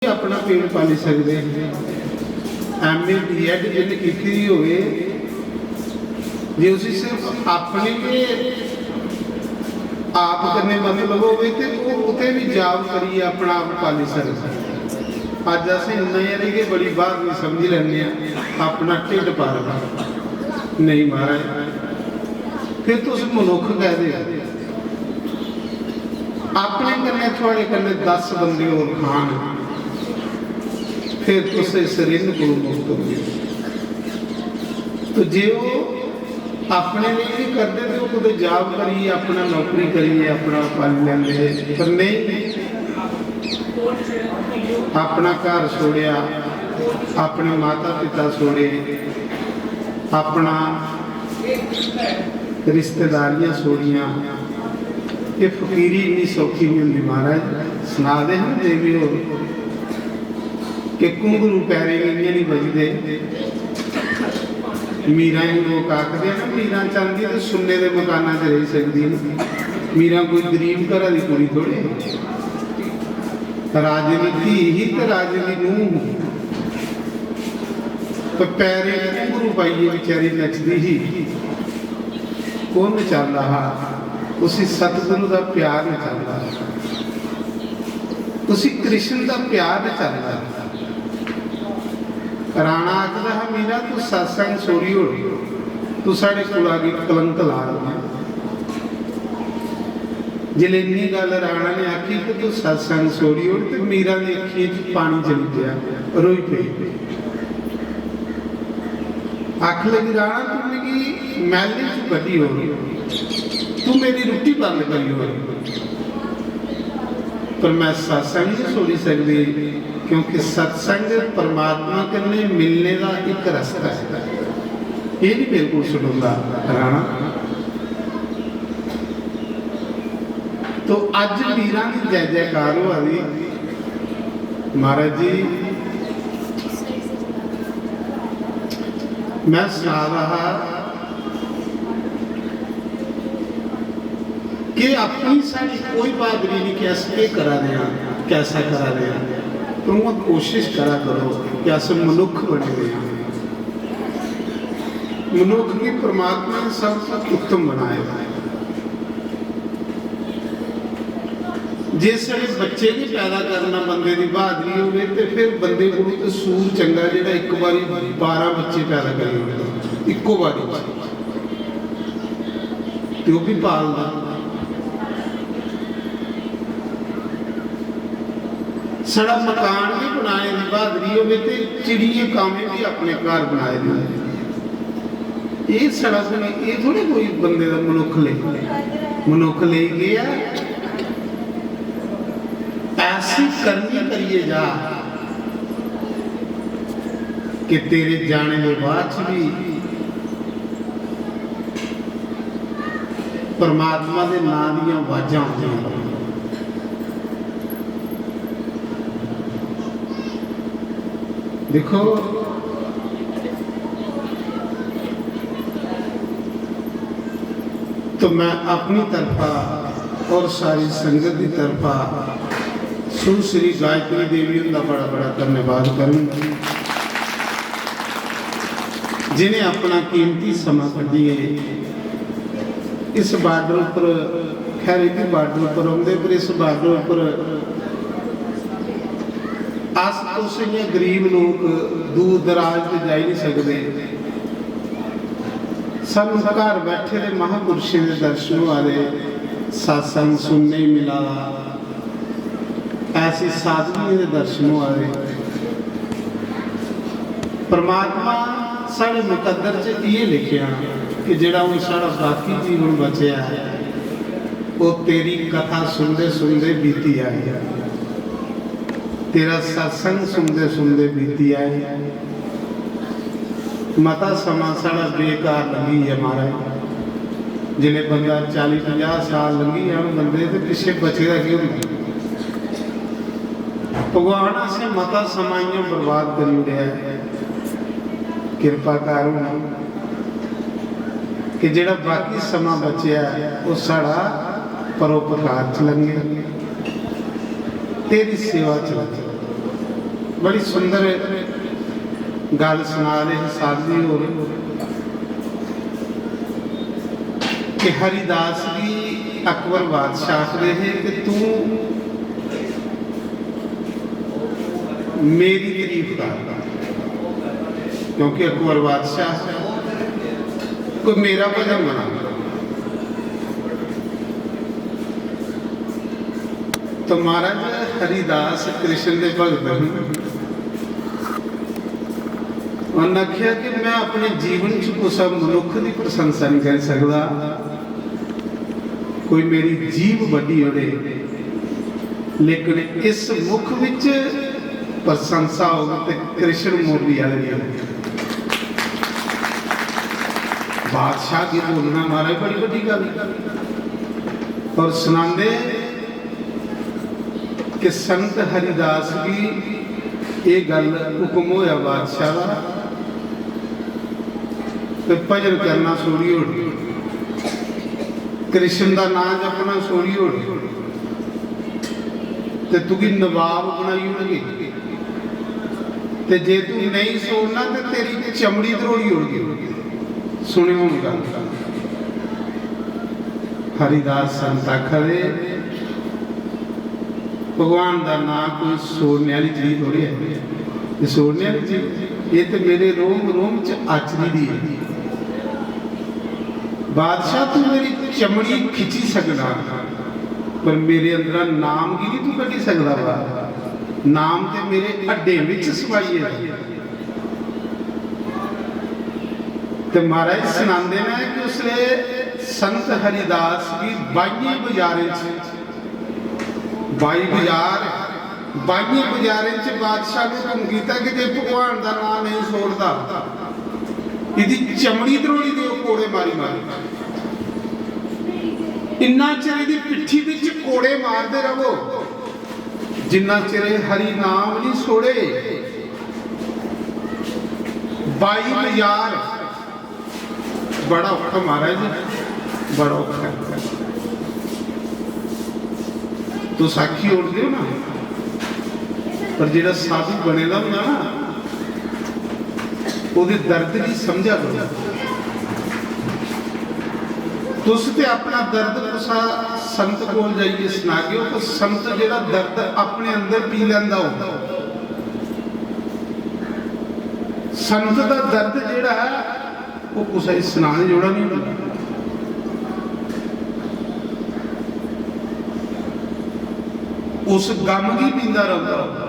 अपना पेड़ पाली सकते MA BEd जिन्हें की होवे जे उसी सिर्फ अपने आप करने मतलब होवे ते उते भी जॉब करिए अपना आप पाली सकते। अज अस नए रही बड़ी बात नहीं समझ लें अपना ढिड पाल नहीं महाराज फिर तुम मनुख कह दे अपने कन्ने थोड़े कन्ने 10 बंदे और खान फिर तुसे शरीर को मुक्त हो गए। तो जे वो अपने लिए भी करते थे वो जॉब करिए अपना नौकरी करिए अपना पल लेंगे पर नहीं अपना घर छोड़िया अपने माता पिता छोड़े अपना रिश्तेदारियां छोड़िया। ये फकीरी इन्नी सौखी नहीं होंगी महाराज सुना दे हम देवी हो कि घुंघरू पैरे इन्ने नहीं बजते। मीरा लोग आखते हैं ना मीरा चाहती तो सुन्ने के मकाना च रह सकती मीरा कोई गरीब घर की कुड़ी थोड़ी राजे की धी ही तो राजे की नूह तो पैरे घुंघरू पाइए बेचारी नचती ही कौन चल रहा उसी सतगुरु का प्यार नहीं चल रहा उसी कृष्ण का प्यार नहीं चल रहा। राणा आखदा है मीरा तू सत्संग छोड़ी हो तू साढ़े कुला की कलंक ला जिले इन्नी गल राणा ने आखी कि तू सत्संग छोड़ी हो तो मीरा की अखी पानी चली गया रोई पई आख लगी राणा तू मेरी मैली च बड़ी हो तू मेरी रोटी बंद करी हो पर मैं सत्संग नहीं छोड़ी सकती क्योंकि सत्संग परमात्मा के मिलने का एक रास्ता है ये नहीं बिल्कुल सुनूंगा राणा। तो अज वीरां की जय जयकार हो रही महाराज जी मैं सुना रहा कि अपनी सारी कोई बहादुरी नहीं कैसे करा रहे कैसा करा रहे तो मैं कोशिश करा करो कि अस मनुख बने हुए हैं। मनुख की परमात्मा ने सबसे उत्तम बनाया है। जिस बच्चे भी पैदा करना बंदे की बहादुरी होवे तो फिर बंदे को तो सूर चंगा जिहड़ा एक बारी 12 बच्चे पैदा करे इक्को बारी तो भी पालदा सड़ा मकान भी बनाए की बहादुरी हो चिड़िए कामे भी अपने घर बनाए ये सड़ा ये थोड़े कोई बंदे का मनुख ले गया ऐसी करनी करिए जा कि तेरे जाने के बाद भी परमात्मा के नाम दी आवाज़ां आउंदियां देखो तो मैं अपनी तरफा और सारी संगत की तरफा सुश्री गायत्री देवी का बड़ा बड़ा धन्यवाद करूँगा जिन्हें अपना कीमती समा कढ़िए इस बार्डर पर खैर एक बार्डर पर आते पर इस बार्डर पर आस पास गरीब लोग दूर दराज से जा नहीं सकते सब घर बैठे दे महापुरुषों के दर्शन वाले सत्संग सुनने ही मिला ऐसी साधुओं के दर्शन वाले परमात्मा साढ़े मुकद्दर च ये लिखिया कि जिहड़ा हुण साढ़ा बाकी जीवन बचया है वो तेरी कथा सुनते सुनते बीती आई है तेरा सत्संग सुनते सुनते बीती आई मता समा साड़ा बेकार लगी है महाराज जिन्हें बंदा 40-50 साल लगी है बंदे तो पिछे बचेगा क्यों भगवान से मता समाइयों बर्बाद कर उड़िया कृपा कर कि जेड़ा बाकी समा बचया वो साड़ा परोपकार च लंघे तेरी सेवा च लगे बड़ी सुंदर गल सुना रहे साधी हो कि हरिदास भी अकबर बादशाह आखते हैं कि तू मेरी तारीफ कर, क्योंकि अकबर बादशाह कोई मेरा भजन बना। तो महाराज हरिदास कृष्ण के भगत हैं, उन्हें आख्या कि मैं अपने जीवन च कुछ मनुख की प्रशंसा नहीं कर सकता, कोई मेरी जीभ वड्डी होवे, लेकिन इस मुख विच प्रशंसा हो तो कृष्ण मोरली वाले बादशाह की बोलना महाराज बड़ी बड़ी गल। और सुनाते कि संत हरिदास की ये गल हुक्म होया बादशाह का, तो भजन करना सोरी हो, कृष्ण का नाम जपना सोरी हो, तो तुगी नवाब बनाई होगी, तो जे तू नहीं सोना तो तेरी चमड़ी धरोड़ी होगी। सुनियो गल हरिदास संत आखदे भगवान का नाम कोई सोने वाली चीज थोड़ी है, सोने वाली चीज ये तो मेरे रोम रोम च आचरी दी है। बादशाह तू मेरी चमड़ी खिंची सकदा, पर मेरे अंदर नाम की नहीं तू कटी सकदा वा, नाम ते मेरे हड्डे विच समाई है। तो महाराज सुनाते हैं कि उसने संत हरिदास की 22 बाजारे बाई बाजारे बादशाह ने हुक्म किया कि जे भगवान का नाम नहीं छोड़ता इसकी चमड़ी धरोड़ी दे कोड़े मारी मारी, इन्ना चिर दी पिट्ठी विच कोड़े मारते रहो जिन्ना चिर हरि नाम नहीं छोड़े। 22 बाजार बड़ा औखा महाराज, बड़ा औखा। तो साखी उड़ते हो ना, पर जो साधु बनेगा होंगे ना वो दर्द नहीं समझा करो। तुस ते अपना दर्द तुसा संत कोल जाइए सुना के, तो संत जो दर्द अपने अंदर पी लेंदा होगा। संत का दर्द जोड़ा है वो कुछ सुनाने जोड़ा नहीं होता। उस गम की पींदा रहता